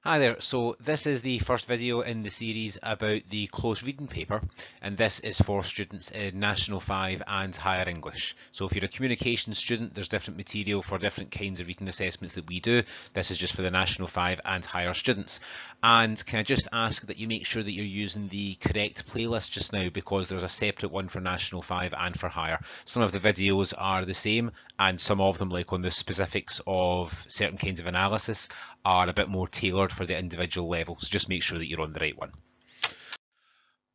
Hi there, so this is the first video in the series about the close reading paper, and this is for students in National 5 and Higher English. So if you're a communications student, there's different material for different kinds of reading assessments that we do. This is just for the National 5 and Higher students. And can I just ask that you make sure that you're using the correct playlist just now, because there's a separate one for National 5 and for Higher. Some of the videos are the same, and some of them, like on the specifics of certain kinds of analysis, are a bit more tailored for the individual level, so just make sure that you're on the right one.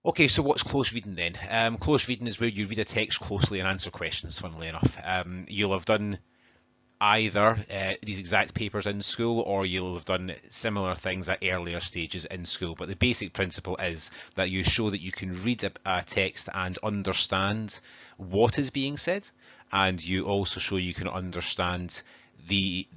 Okay, so what's close reading then? Close reading is where you read a text closely and answer questions, funnily enough. You'll have done either these exact papers in school, or you'll have done similar things at earlier stages in school, but the basic principle is that you show that you can read a text and understand what is being said, and you also show you can understand the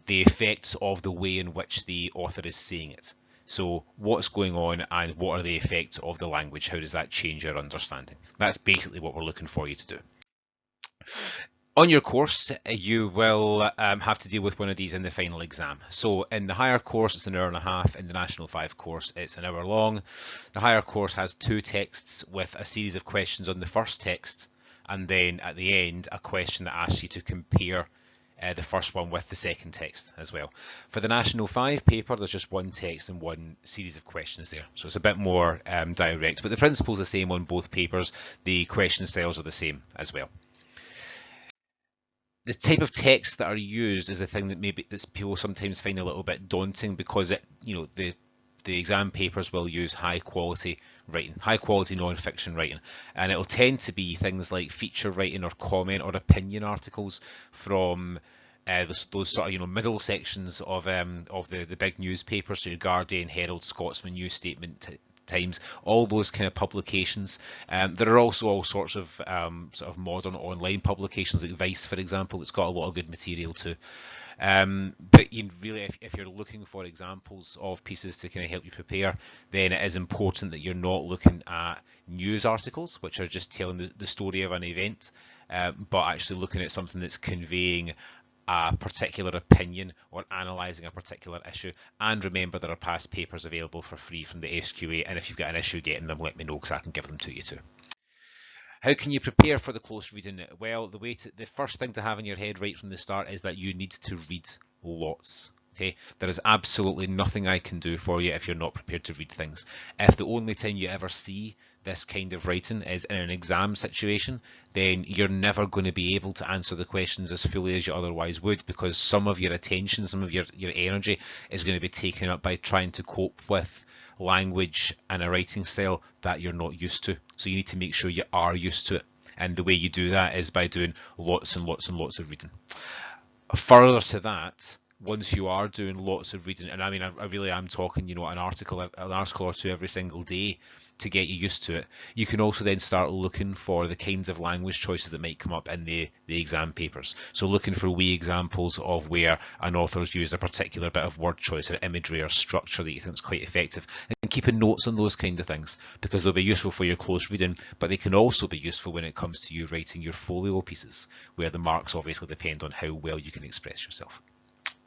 effects of the way in which the author is saying it. So what's going on and what are the effects of the language? How does that change your understanding? That's basically what we're looking for you to do. On your course, you will have to deal with one of these in the final exam. So in the higher course, it's an hour and a half. In the National 5 course, it's an hour long. The higher course has two texts with a series of questions on the first text, and then at the end, a question that asks you to compare the first one with the second text as well. For the National 5 paper, there's just one text and one series of questions there. So it's a bit more direct, but the principle's the same on both papers. The question styles are the same as well. The type of text that are used is the thing that maybe that people sometimes find a little bit daunting, because the exam papers will use high quality writing, high quality non-fiction writing, and it'll tend to be things like feature writing or comment or opinion articles from those sort of middle sections of the big newspapers, so Guardian, Herald, Scotsman, New Statement, Times, all those kind of publications. There are also all sorts of sort of modern online publications like Vice, for example. It's got a lot of good material too. But really, if you're looking for examples of pieces to kind of help you prepare, then it is important that you're not looking at news articles, which are just telling the story of an event, but actually looking at something that's conveying a particular opinion or analysing a particular issue. And remember, there are past papers available for free from the SQA, and if you've got an issue getting them, let me know, because I can give them to you too. How can you prepare for the close reading? Well, the first thing to have in your head right from the start is that you need to read lots. Okay, there is absolutely nothing I can do for you if you're not prepared to read things. If the only time you ever see this kind of writing is in an exam situation, then you're never going to be able to answer the questions as fully as you otherwise would, because some of your attention, some of your energy is going to be taken up by trying to cope with language and a writing style that you're not used to. So you need to make sure you are used to it. And the way you do that is by doing lots and lots and lots of reading. Further to that, once you are doing lots of reading, and I mean, I really am talking, an article or two every single day to get you used to it, you can also then start looking for the kinds of language choices that might come up in the exam papers. So looking for wee examples of where an author's used a particular bit of word choice or imagery or structure that you think is quite effective, and keeping notes on those kind of things, because they'll be useful for your close reading, but they can also be useful when it comes to you writing your folio pieces, where the marks obviously depend on how well you can express yourself.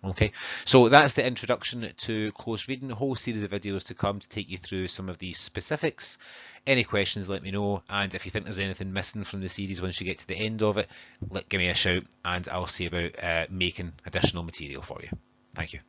Okay, so that's the introduction to close reading. A whole series of videos to come to take you through some of these specifics. Any questions, let me know, and if you think there's anything missing from the series once you get to the end of it, give me a shout and I'll see about making additional material for you. Thank you.